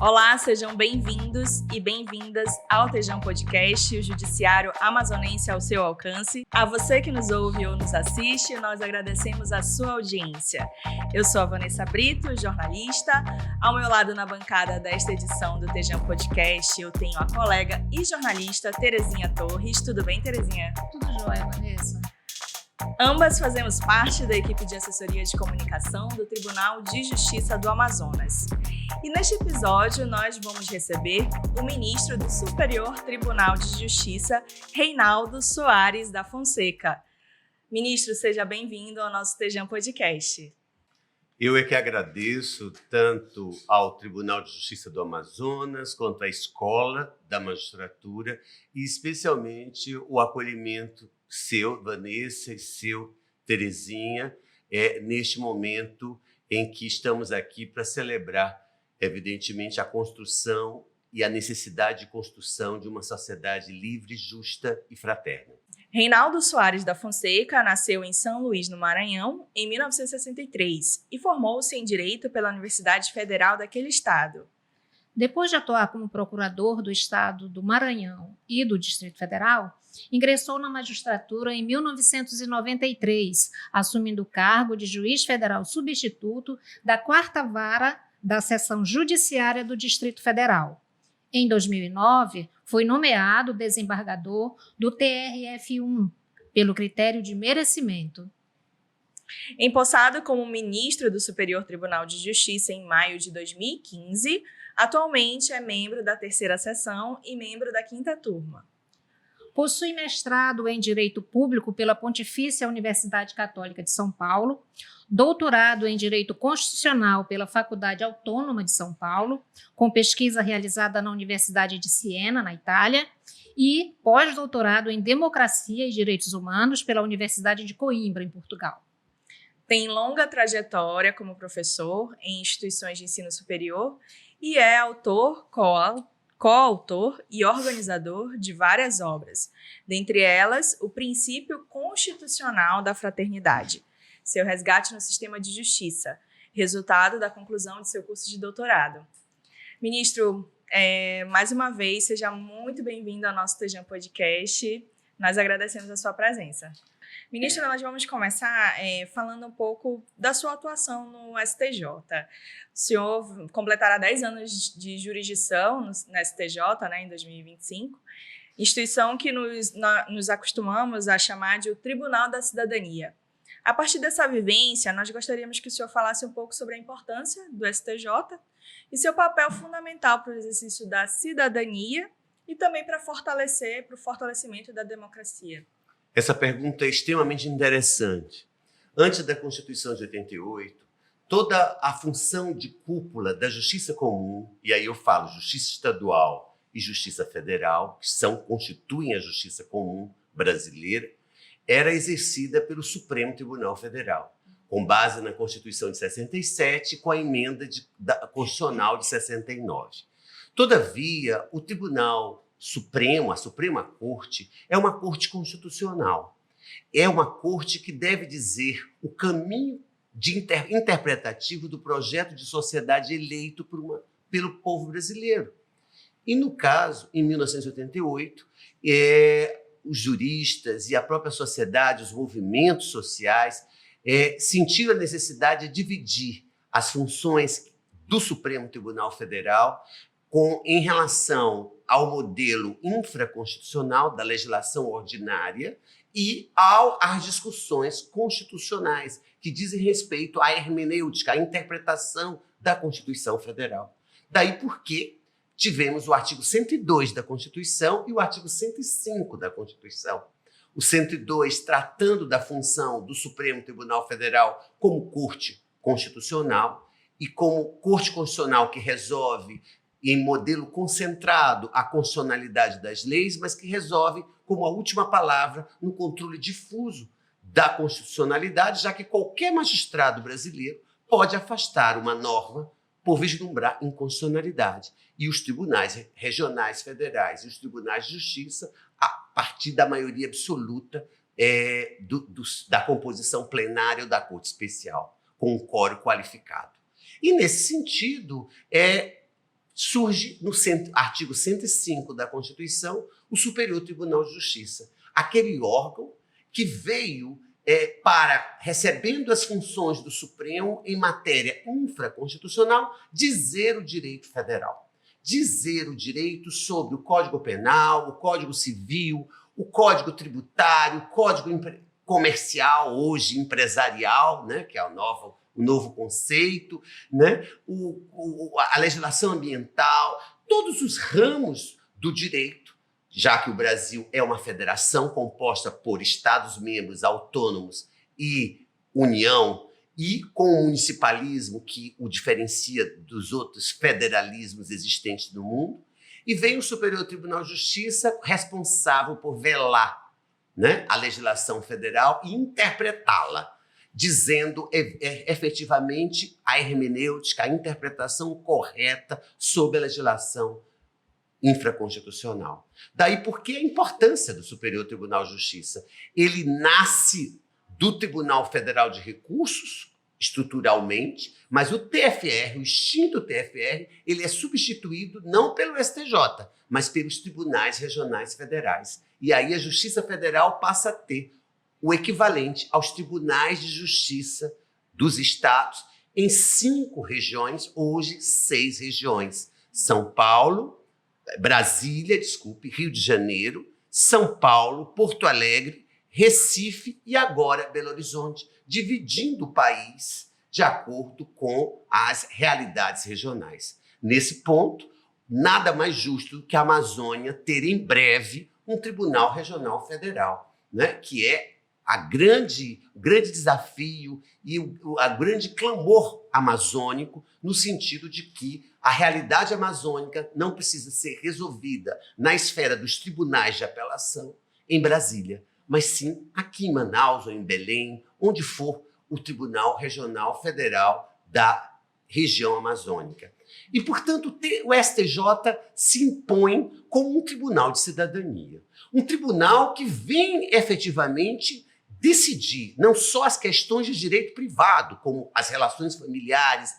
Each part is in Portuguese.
Olá, sejam bem-vindos e bem-vindas ao Tejão Podcast, o judiciário amazonense ao seu alcance. A você que nos ouve ou nos assiste, nós agradecemos a sua audiência. Eu sou a Vanessa Brito, jornalista. Ao meu lado na bancada desta edição do Tejão Podcast, eu tenho a colega e jornalista Terezinha Torres. Tudo bem, Terezinha? Tudo jóia, Vanessa. Ambas fazemos parte da equipe de assessoria de comunicação do Tribunal de Justiça do Amazonas. E neste episódio nós vamos receber o ministro do Superior Tribunal de Justiça, Reinaldo Soares da Fonseca. Ministro, seja bem-vindo ao nosso Tejão Podcast. Eu é que agradeço tanto ao Tribunal de Justiça do Amazonas quanto à Escola da Magistratura e especialmente o acolhimento seu, Vanessa, e seu, Terezinha, neste momento em que estamos aqui para celebrar, evidentemente, a construção e a necessidade de construção de uma sociedade livre, justa e fraterna. Reinaldo Soares da Fonseca nasceu em São Luís, no Maranhão, em 1963 e formou-se em Direito pela Universidade Federal daquele estado. Depois de atuar como procurador do Estado do Maranhão e do Distrito Federal, ingressou na magistratura em 1993, assumindo o cargo de juiz federal substituto da 4ª Vara da Seção Judiciária do Distrito Federal. Em 2009, foi nomeado desembargador do TRF1, pelo critério de merecimento. Empossado como ministro do Superior Tribunal de Justiça em maio de 2015, atualmente é membro da 3ª Seção e membro da 5ª Turma. Possui mestrado em Direito Público pela Pontifícia Universidade Católica de São Paulo, doutorado em Direito Constitucional pela Faculdade Autônoma de São Paulo, com pesquisa realizada na Universidade de Siena, na Itália, e pós-doutorado em Democracia e Direitos Humanos pela Universidade de Coimbra, em Portugal. Tem longa trajetória como professor em instituições de ensino superior e é autor, coautor e organizador de várias obras, dentre elas o Princípio Constitucional da Fraternidade, seu resgate no sistema de justiça, resultado da conclusão de seu curso de doutorado. Ministro, mais uma vez, seja muito bem-vindo ao nosso Tejão Podcast. Nós agradecemos a sua presença. Ministro, nós vamos começar falando um pouco da sua atuação no STJ. O senhor completará 10 anos de jurisdição no STJ, em 2025, instituição que nos acostumamos a chamar de o Tribunal da Cidadania. A partir dessa vivência, nós gostaríamos que o senhor falasse um pouco sobre a importância do STJ e seu papel fundamental para o exercício da cidadania e também para o fortalecimento da democracia. Essa pergunta é extremamente interessante. Antes da Constituição de 88, toda a função de cúpula da justiça comum, e aí eu falo justiça estadual e justiça federal, que constituem a justiça comum brasileira, era exercida pelo Supremo Tribunal Federal, com base na Constituição de 67 e com a emenda constitucional de 69. Todavia, o Tribunal Supremo, a Suprema Corte, é uma corte constitucional. É uma corte que deve dizer o caminho interpretativo do projeto de sociedade eleito pelo povo brasileiro. E, no caso, em 1988, os juristas e a própria sociedade, os movimentos sociais, sentiram a necessidade de dividir as funções do Supremo Tribunal Federal em relação ao modelo infraconstitucional da legislação ordinária e às discussões constitucionais que dizem respeito à hermenêutica, à interpretação da Constituição Federal. Daí porque tivemos o artigo 102 da Constituição e o artigo 105 da Constituição. O 102 tratando da função do Supremo Tribunal Federal como corte constitucional e como corte constitucional que resolve em modelo concentrado a constitucionalidade das leis, mas que resolve como a última palavra no controle difuso da constitucionalidade, já que qualquer magistrado brasileiro pode afastar uma norma por vislumbrar inconstitucionalidade. E os tribunais regionais federais e os tribunais de justiça, a partir da maioria absoluta da composição plenária ou da Corte Especial, com um quórum qualificado. E, nesse sentido, surge no artigo 105 da Constituição o Superior Tribunal de Justiça, aquele órgão que veio recebendo as funções do Supremo em matéria infraconstitucional, dizer o direito federal, dizer o direito sobre o Código Penal, o Código Civil, o Código Tributário, o Código Comercial, hoje empresarial, né, que é o novo conceito, né, a legislação ambiental, todos os ramos do direito, já que o Brasil é uma federação composta por Estados-membros autônomos e União, e com o municipalismo que o diferencia dos outros federalismos existentes no mundo, e vem o Superior Tribunal de Justiça responsável por velar, né, a legislação federal e interpretá-la, dizendo efetivamente a hermenêutica, a interpretação correta sobre a legislação infraconstitucional. Daí por que a importância do Superior Tribunal de Justiça? Ele nasce do Tribunal Federal de Recursos, estruturalmente, mas o TFR, o extinto TFR, ele é substituído não pelo STJ, mas pelos tribunais regionais federais. E aí a Justiça Federal passa a ter o equivalente aos tribunais de justiça dos estados em 5 regiões, hoje 6 regiões. Brasília, Rio de Janeiro, São Paulo, Porto Alegre, Recife e agora Belo Horizonte, dividindo o país de acordo com as realidades regionais. Nesse ponto, nada mais justo do que a Amazônia ter em breve um Tribunal Regional Federal, né, que é o grande desafio e o grande clamor amazônico, no sentido de que a realidade amazônica não precisa ser resolvida na esfera dos tribunais de apelação em Brasília, mas sim aqui em Manaus ou em Belém, onde for o Tribunal Regional Federal da região amazônica. E, portanto, o STJ se impõe como um tribunal de cidadania. Um tribunal que vem efetivamente decidir não só as questões de direito privado, como as relações familiares,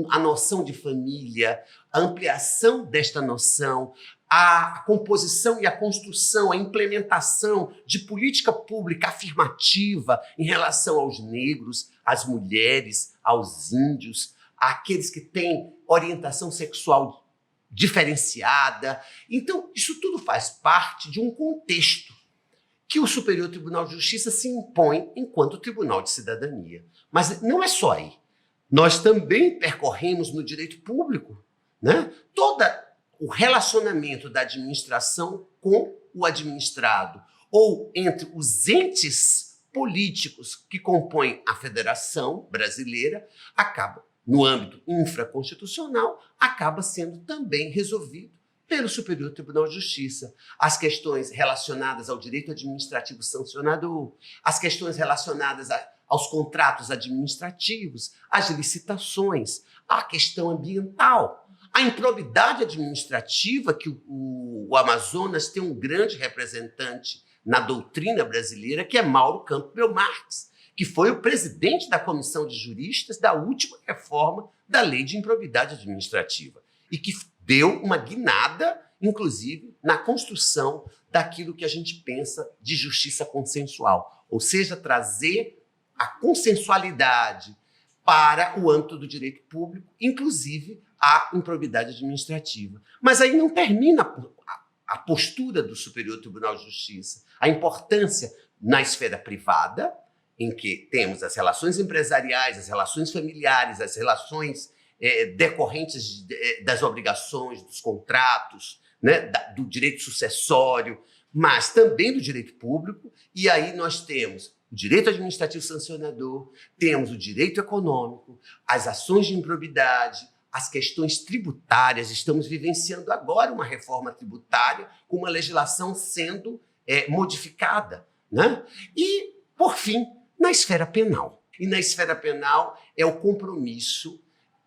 a noção de família, a ampliação desta noção, a composição e a construção, a implementação de política pública afirmativa em relação aos negros, às mulheres, aos índios, àqueles que têm orientação sexual diferenciada. Então, isso tudo faz parte de um contexto que o Superior Tribunal de Justiça se impõe enquanto Tribunal de Cidadania. Mas não é só aí. Nós também percorremos no direito público, né, todo o relacionamento da administração com o administrado, ou entre os entes políticos que compõem a Federação Brasileira, acaba, no âmbito infraconstitucional, acaba sendo também resolvido pelo Superior Tribunal de Justiça. As questões relacionadas ao direito administrativo sancionador, as questões relacionadas aos contratos administrativos, às licitações, à questão ambiental, a improbidade administrativa, que o Amazonas tem um grande representante na doutrina brasileira, que é Mauro Campbell Marques, que foi o presidente da Comissão de Juristas da última reforma da Lei de Improbidade Administrativa e que deu uma guinada, inclusive, na construção daquilo que a gente pensa de justiça consensual, ou seja, trazer a consensualidade para o âmbito do direito público, inclusive a improbidade administrativa. Mas aí não termina a postura do Superior Tribunal de Justiça. A importância na esfera privada, em que temos as relações empresariais, as relações familiares, as relações decorrentes das obrigações, dos contratos, né, do direito sucessório, mas também do direito público. E aí nós temos o direito administrativo sancionador, temos o direito econômico, as ações de improbidade, as questões tributárias. Estamos vivenciando agora uma reforma tributária com uma legislação sendo modificada, né? E, por fim, na esfera penal. E na esfera penal é o compromisso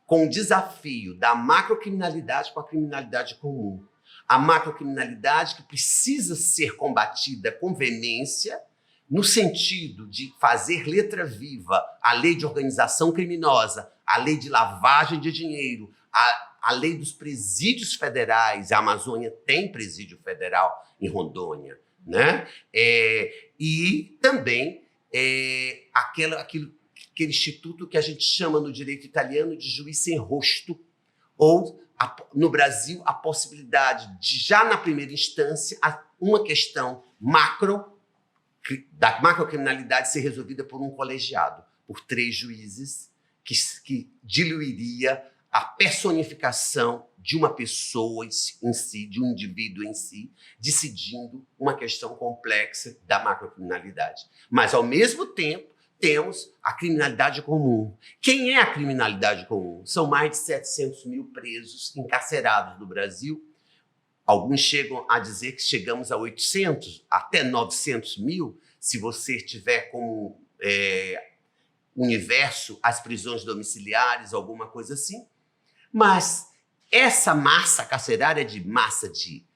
com o desafio da macrocriminalidade com a criminalidade comum. A macrocriminalidade que precisa ser combatida com veemência, no sentido de fazer letra viva a lei de organização criminosa, a lei de lavagem de dinheiro, a lei dos presídios federais. A Amazônia tem presídio federal em Rondônia, né? E também aquele instituto que a gente chama no direito italiano de juiz sem rosto, ou no Brasil a possibilidade de, já na primeira instância, uma questão da macrocriminalidade ser resolvida por um colegiado, por 3 juízes, que diluiria a personificação de uma pessoa em si, de um indivíduo em si, decidindo uma questão complexa da macrocriminalidade. Mas, ao mesmo tempo, temos a criminalidade comum. Quem é a criminalidade comum? São mais de 700 mil presos encarcerados no Brasil. Alguns chegam a dizer que chegamos a 800, até 900 mil, se você tiver como universo as prisões domiciliares, alguma coisa assim. Mas essa massa carcerária é massa de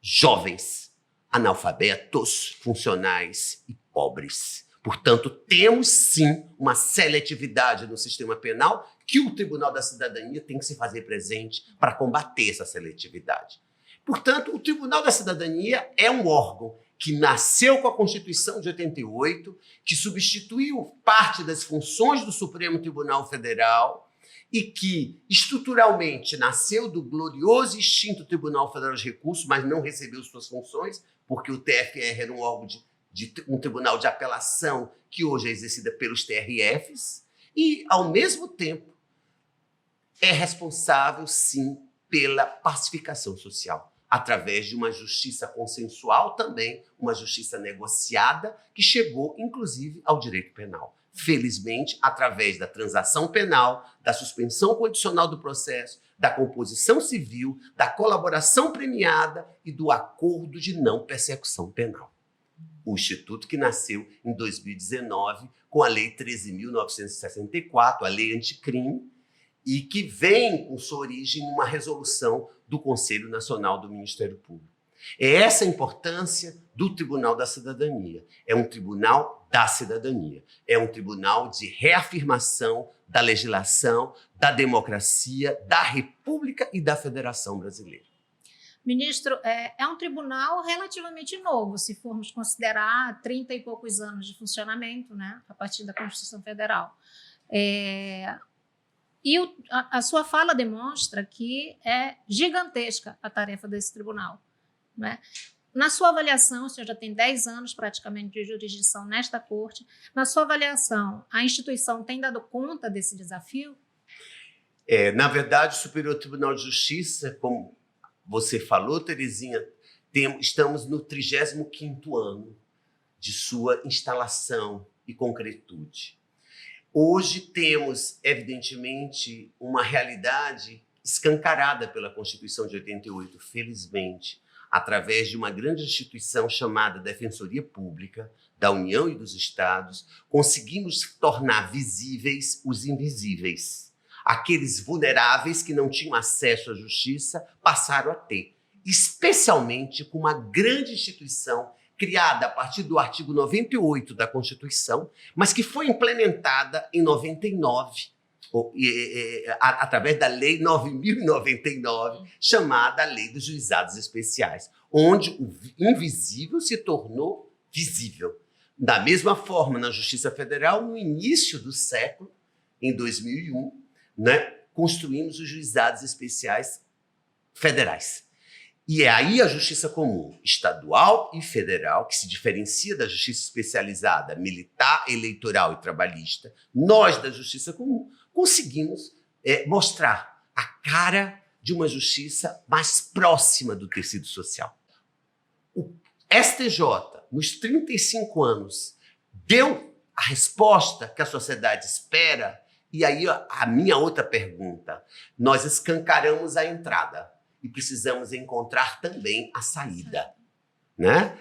jovens, analfabetos, funcionais e pobres. Portanto, temos sim uma seletividade no sistema penal que o Tribunal da Cidadania tem que se fazer presente para combater essa seletividade. Portanto, o Tribunal da Cidadania é um órgão que nasceu com a Constituição de 88, que substituiu parte das funções do Supremo Tribunal Federal e que, estruturalmente, nasceu do glorioso e extinto Tribunal Federal de Recursos, mas não recebeu suas funções, porque o TFR era um órgão de um tribunal de apelação que hoje é exercida pelos TRFs e, ao mesmo tempo, é responsável, sim, pela pacificação social, através de uma justiça consensual também, uma justiça negociada, que chegou, inclusive, ao direito penal. Felizmente, através da transação penal, da suspensão condicional do processo, da composição civil, da colaboração premiada e do acordo de não persecução penal. O Instituto que nasceu em 2019 com a Lei 13.964, a Lei Anticrime, e que vem com sua origem numa resolução do Conselho Nacional do Ministério Público. É essa a importância do Tribunal da Cidadania. É um tribunal da cidadania. É um tribunal de reafirmação da legislação, da democracia, da República e da Federação Brasileira. Ministro, é um tribunal relativamente novo, se formos considerar 30 e poucos anos de funcionamento, né, a partir da Constituição Federal. E a sua fala demonstra que é gigantesca a tarefa desse tribunal, né? Na sua avaliação, o senhor já tem 10 anos praticamente de jurisdição nesta corte, na sua avaliação, a instituição tem dado conta desse desafio? Na verdade, o Superior Tribunal de Justiça, como você falou, Terezinha, estamos no 35º ano de sua instalação e concretude. Hoje temos, evidentemente, uma realidade escancarada pela Constituição de 88, felizmente, através de uma grande instituição chamada Defensoria Pública da União e dos Estados, conseguimos tornar visíveis os invisíveis. Aqueles vulneráveis que não tinham acesso à justiça passaram a ter, especialmente com uma grande instituição criada a partir do artigo 98 da Constituição, mas que foi implementada em 99, através da Lei 9.099, chamada Lei dos Juizados Especiais, onde o invisível se tornou visível. Da mesma forma, na Justiça Federal, no início do século, em 2001, né, construímos os Juizados Especiais Federais. E é aí a justiça comum, estadual e federal, que se diferencia da justiça especializada, militar, eleitoral e trabalhista. Nós, da justiça comum, conseguimos mostrar a cara de uma justiça mais próxima do tecido social. O STJ, nos 35 anos, deu a resposta que a sociedade espera. E aí a minha outra pergunta, nós escancaramos a entrada e precisamos encontrar também a saída, né?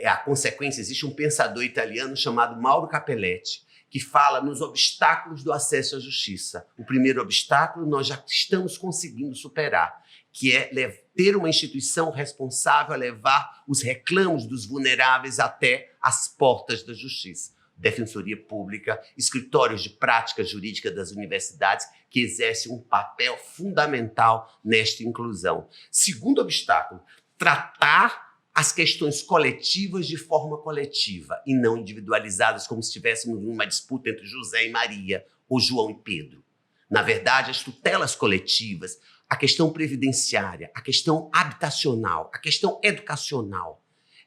A consequência, existe um pensador italiano chamado Mauro Capelletti, que fala nos obstáculos do acesso à justiça. O primeiro obstáculo nós já estamos conseguindo superar, que é ter uma instituição responsável a levar os reclamos dos vulneráveis até as portas da justiça. defensoria pública, escritórios de prática jurídica das universidades, que exercem um papel fundamental nesta inclusão. Segundo obstáculo, tratar as questões coletivas de forma coletiva e não individualizadas, como se estivéssemos numa disputa entre José e Maria ou João e Pedro. Na verdade, as tutelas coletivas, a questão previdenciária, a questão habitacional, a questão educacional,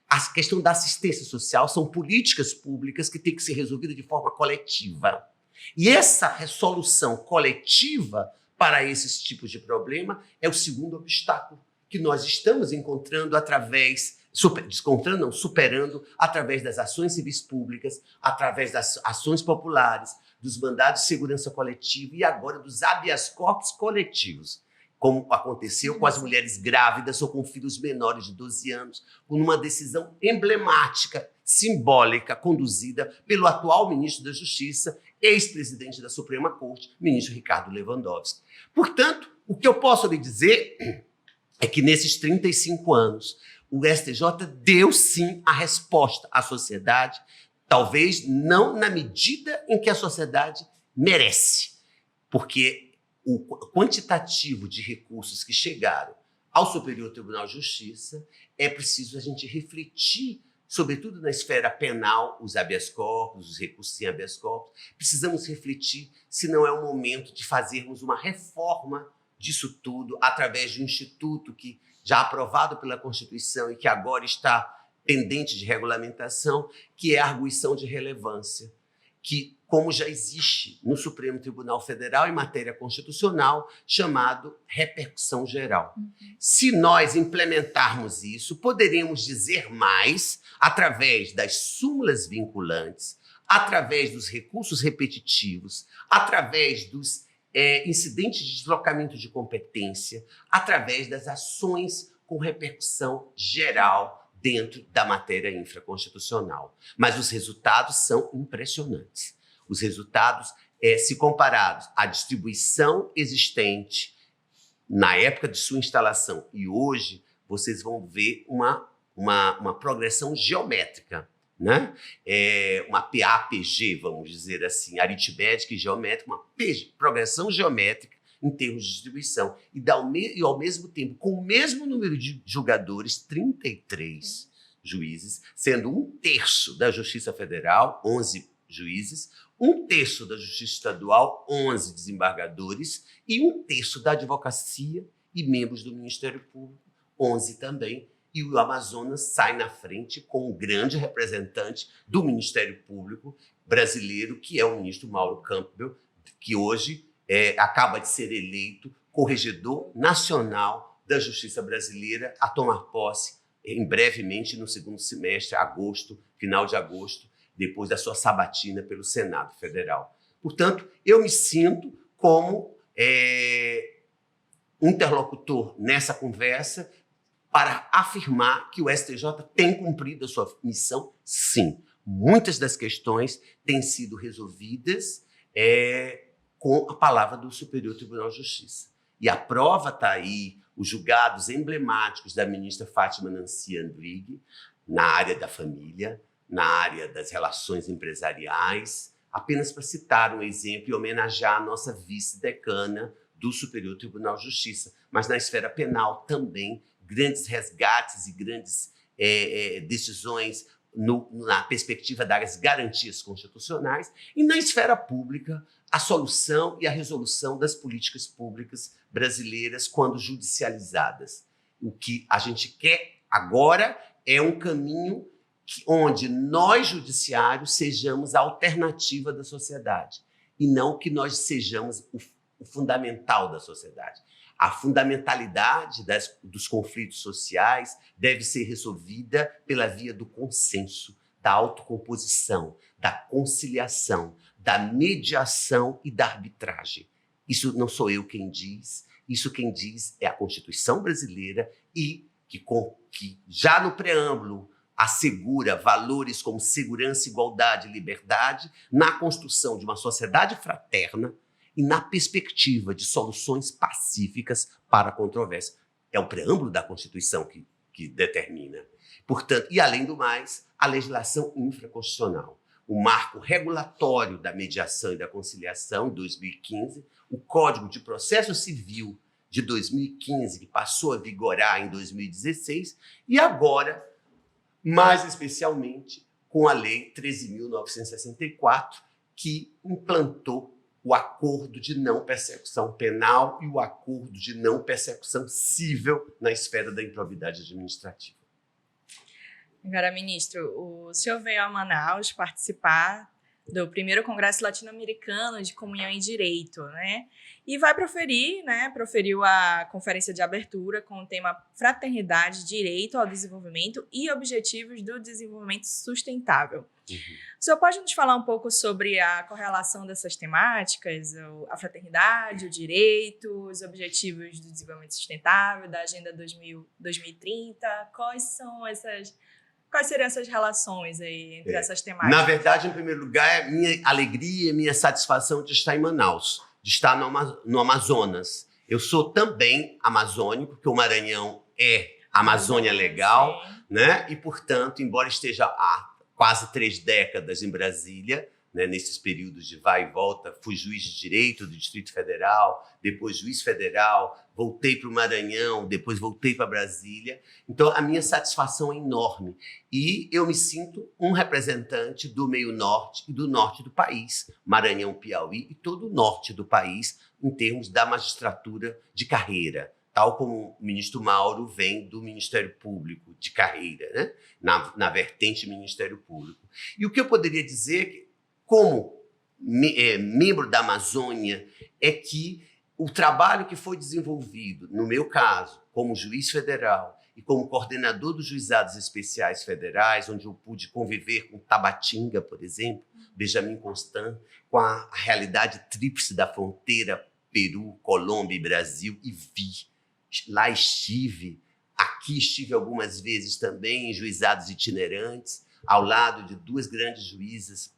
a questão da assistência social são políticas públicas que têm que ser resolvidas de forma coletiva. E essa resolução coletiva para esses tipos de problema é o segundo obstáculo que nós estamos encontrando superando através das ações civis públicas, através das ações populares, dos mandados de segurança coletiva e agora dos habeas corpus coletivos, como aconteceu com as mulheres grávidas ou com filhos menores de 12 anos, com uma decisão emblemática, simbólica, conduzida pelo atual ministro da Justiça, ex-presidente da Suprema Corte, ministro Ricardo Lewandowski. Portanto, o que eu posso lhe dizer é que nesses 35 anos, o STJ deu sim a resposta à sociedade, talvez não na medida em que a sociedade merece, porque o quantitativo de recursos que chegaram ao Superior Tribunal de Justiça é preciso a gente refletir, sobretudo na esfera penal, os habeas corpus, os recursos em habeas corpus. Precisamos refletir se não é o momento de fazermos uma reforma disso tudo através de um instituto que já aprovado pela Constituição e que agora está pendente de regulamentação, que é a arguição de relevância, que, como já existe no Supremo Tribunal Federal em matéria constitucional, chamado repercussão geral. Se nós implementarmos isso, poderemos dizer mais através das súmulas vinculantes, através dos recursos repetitivos, através dos incidentes de deslocamento de competência, através das ações com repercussão geral dentro da matéria infraconstitucional. Mas os resultados são impressionantes. Os resultados, se comparados à distribuição existente na época de sua instalação e hoje, vocês vão ver uma progressão geométrica, né? Uma PAPG, vamos dizer assim, aritmética e geométrica, uma progressão geométrica em termos de distribuição. E ao mesmo tempo, com o mesmo número de julgadores, 33 juízes, sendo 1/3 da Justiça Federal, 11 juízes, 1/3 da Justiça Estadual, 11 desembargadores, e 1/3 da Advocacia e membros do Ministério Público, 11 também. E o Amazonas sai na frente com um grande representante do Ministério Público brasileiro, que é o ministro Mauro Campbell, que hoje acaba de ser eleito corregedor nacional da Justiça Brasileira, a tomar posse brevemente no segundo semestre, agosto, final de agosto, depois da sua sabatina pelo Senado Federal. Portanto, eu me sinto como interlocutor nessa conversa para afirmar que o STJ tem cumprido a sua missão, sim. Muitas das questões têm sido resolvidas com a palavra do Superior Tribunal de Justiça. E a prova está aí, os julgados emblemáticos da ministra Fátima Nancy Andrighi, na área da família, na área das relações empresariais, apenas para citar um exemplo e homenagear a nossa vice-decana do Superior Tribunal de Justiça. Mas na esfera penal também, grandes resgates e grandes decisões na perspectiva das garantias constitucionais, e na esfera pública, a solução e a resolução das políticas públicas brasileiras quando judicializadas. O que a gente quer agora é um caminho onde nós, judiciários, sejamos a alternativa da sociedade e não que nós sejamos o fundamental da sociedade. A fundamentalidade dos conflitos sociais deve ser resolvida pela via do consenso, da autocomposição, da conciliação, da mediação e da arbitragem. Isso não sou eu quem diz, isso quem diz é a Constituição brasileira e que já no preâmbulo assegura valores como segurança, igualdade e liberdade na construção de uma sociedade fraterna e na perspectiva de soluções pacíficas para a controvérsia. É o preâmbulo da Constituição que determina. Portanto, e além do mais, a legislação infraconstitucional. o marco regulatório da mediação e da conciliação, em 2015, o Código de Processo Civil de 2015, que passou a vigorar em 2016, e agora, mais especialmente, com a Lei 13.964, que implantou o acordo de não persecução penal e o acordo de não persecução cível na esfera da improbidade administrativa. Agora, ministro, o senhor veio a Manaus participar do primeiro Congresso Latino-Americano de Comunhão e Direito, né? E vai proferiu a conferência de abertura com o tema Fraternidade, Direito ao Desenvolvimento e Objetivos do Desenvolvimento Sustentável. O senhor pode nos falar um pouco sobre a correlação dessas temáticas, a fraternidade, o direito, os objetivos do desenvolvimento sustentável, da Agenda 2030? Quais seriam essas relações aí entre essas temáticas? Na verdade, em primeiro lugar, é minha alegria e minha satisfação de estar em Manaus, de estar no Amazonas. Eu sou também amazônico, porque o Maranhão é Amazônia Legal, né? E, portanto, embora esteja há quase 3 décadas em Brasília, né, nesses períodos de vai e volta, fui juiz de direito do Distrito Federal, depois juiz federal, voltei para o Maranhão, depois voltei para Brasília. Então, a minha satisfação é enorme. E eu me sinto um representante do meio norte e do norte do país, Maranhão, Piauí e todo o norte do país, em termos da magistratura de carreira, tal como o ministro Mauro vem do Ministério Público de carreira, né? na vertente Ministério Público. E o que eu poderia dizer, como membro da Amazônia, é que o trabalho que foi desenvolvido, no meu caso, como juiz federal e como coordenador dos juizados especiais federais, onde eu pude conviver com Tabatinga, por exemplo, Benjamin Constant, com a realidade tríplice da fronteira Peru, Colômbia e Brasil, e vi. Lá estive, aqui estive algumas vezes também em juizados itinerantes, ao lado de 2 grandes juízas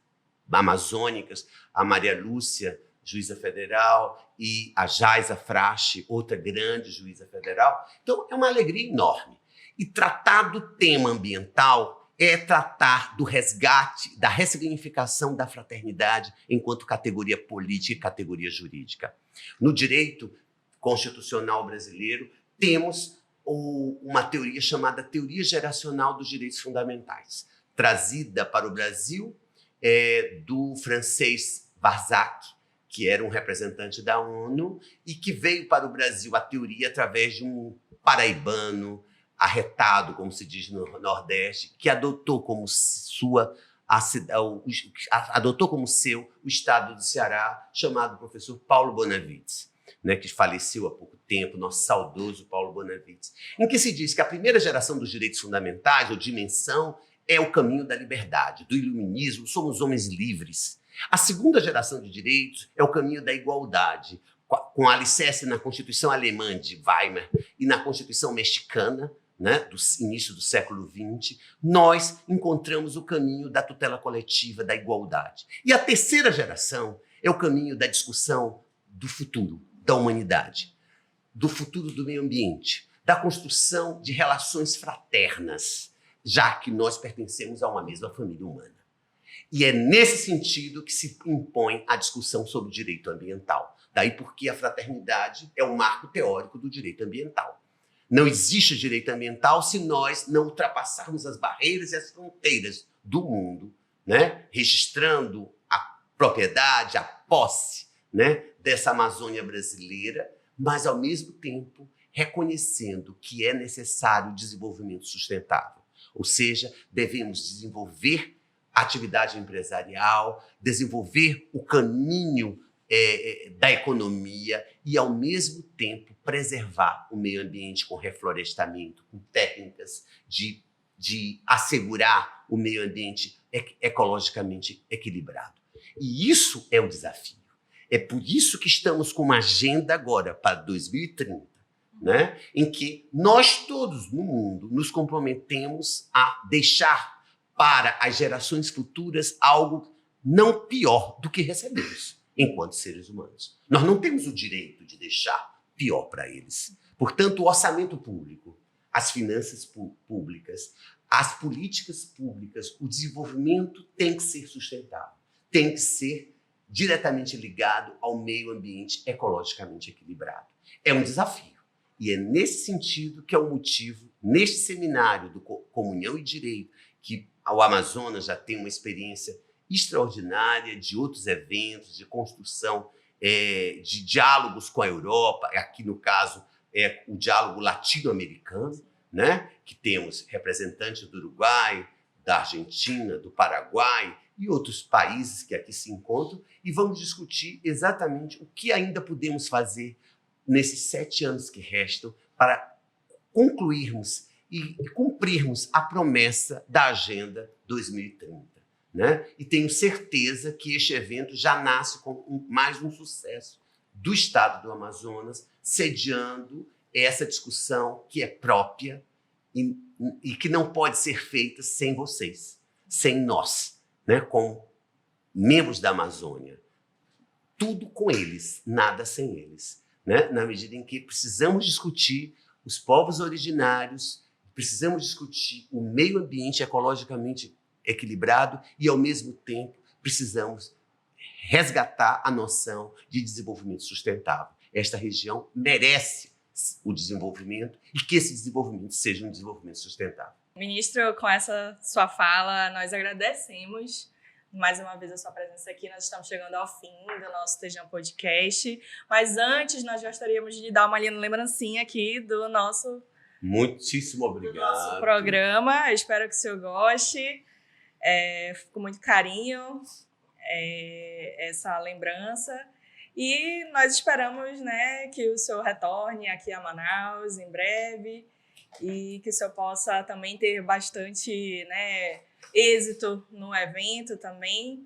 amazônicas, a Maria Lúcia, juíza federal, e a Jaisa Frache, outra grande juíza federal. Então, é uma alegria enorme. E tratar do tema ambiental é tratar do resgate, da ressignificação da fraternidade enquanto categoria política e categoria jurídica. No direito constitucional brasileiro, temos uma teoria chamada Teoria Geracional dos Direitos Fundamentais, trazida para o Brasil do francês Barzac, que era um representante da ONU, e que veio para o Brasil a teoria através de um paraibano arretado, como se diz no Nordeste, que adotou como seu o estado do Ceará, chamado professor Paulo Bonavides, né, que faleceu há pouco tempo, nosso saudoso Paulo Bonavides, em que se diz que a primeira geração dos direitos fundamentais, ou dimensão, é o caminho da liberdade, do iluminismo, somos homens livres. A segunda geração de direitos é o caminho da igualdade, com alicerce na Constituição Alemã de Weimar e na Constituição Mexicana, né, do início do século XX, nós encontramos o caminho da tutela coletiva, da igualdade. E a terceira geração é o caminho da discussão do futuro da humanidade, do futuro do meio ambiente, da construção de relações fraternas, já que nós pertencemos a uma mesma família humana. E é nesse sentido que se impõe a discussão sobre o direito ambiental. Daí porque a fraternidade é o marco teórico do direito ambiental. Não existe direito ambiental se nós não ultrapassarmos as barreiras e as fronteiras do mundo, né? Registrando a propriedade, a posse, né, dessa Amazônia brasileira, mas, ao mesmo tempo, reconhecendo que é necessário o desenvolvimento sustentável. Ou seja, devemos desenvolver atividade empresarial, desenvolver o caminho da economia e, ao mesmo tempo, preservar o meio ambiente com reflorestamento, com técnicas de assegurar o meio ambiente ecologicamente equilibrado. E isso é o desafio. É por isso que estamos com uma agenda agora para 2030, né, em que nós todos no mundo nos comprometemos a deixar para as gerações futuras algo não pior do que recebemos enquanto seres humanos. Nós não temos o direito de deixar pior para eles. Portanto, o orçamento público, as finanças públicas, as políticas públicas, o desenvolvimento tem que ser sustentável, tem que ser diretamente ligado ao meio ambiente ecologicamente equilibrado. É um desafio. E é nesse sentido que é o motivo, neste seminário do Comunhão e Direito, que o Amazonas já tem uma experiência extraordinária de outros eventos, de construção, de diálogos com a Europa, aqui no caso é o diálogo latino-americano, né? Que temos representantes do Uruguai, da Argentina, do Paraguai e outros países que aqui se encontram, e vamos discutir exatamente o que ainda podemos fazer nesses 7 anos que restam para concluirmos e cumprirmos a promessa da Agenda 2030. Né? E tenho certeza que este evento já nasce com mais um sucesso do Estado do Amazonas, sediando essa discussão que é própria e que não pode ser feita sem vocês, sem nós, né? Com membros da Amazônia. Tudo com eles, nada sem eles. Né? Na medida em que precisamos discutir os povos originários, precisamos discutir o meio ambiente ecologicamente equilibrado e, ao mesmo tempo, precisamos resgatar a noção de desenvolvimento sustentável. Esta região merece o desenvolvimento e que esse desenvolvimento seja um desenvolvimento sustentável. Ministro, com essa sua fala, nós agradecemos mais uma vez a sua presença aqui. Nós estamos chegando ao fim do nosso Tejão Podcast, mas antes nós gostaríamos de dar uma lembrancinha aqui do nosso, muitíssimo obrigado. Do nosso programa. Eu espero que o senhor goste. Com muito carinho essa lembrança. E nós esperamos, né, que o senhor retorne aqui a Manaus em breve e que o senhor possa também ter bastante, né, êxito no evento também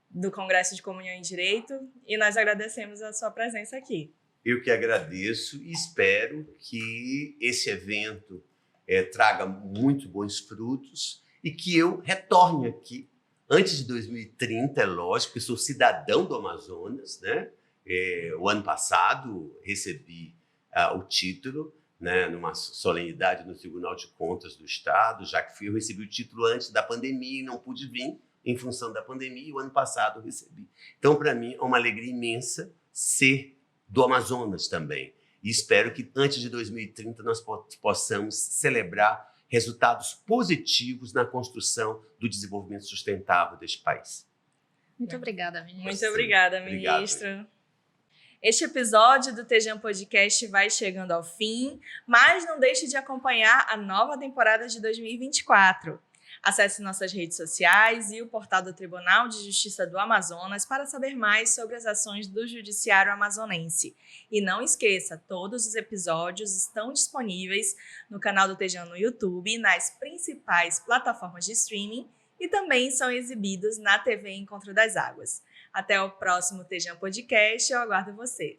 do Congresso de Comunhão e Direito. E nós agradecemos a sua presença aqui. Eu que agradeço e espero que esse evento traga muito bons frutos e que eu retorne aqui antes de 2030, é lógico, porque sou cidadão do Amazonas, né? O ano passado recebi o título, né, numa solenidade no Tribunal de Contas do Estado, já que eu recebi o título antes da pandemia e não pude vir em função da pandemia, e o ano passado eu recebi. Então, para mim, é uma alegria imensa ser do Amazonas também. E espero que antes de 2030 nós possamos celebrar resultados positivos na construção do desenvolvimento sustentável deste país. Muito obrigada, ministra. Muito obrigada, ministra. Este episódio do Tejão Podcast vai chegando ao fim, mas não deixe de acompanhar a nova temporada de 2024. Acesse nossas redes sociais e o portal do Tribunal de Justiça do Amazonas para saber mais sobre as ações do Judiciário Amazonense. E não esqueça, todos os episódios estão disponíveis no canal do Tejão no YouTube e nas principais plataformas de streaming e também são exibidos na TV Encontro das Águas. Até o próximo Tejão Podcast, eu aguardo você.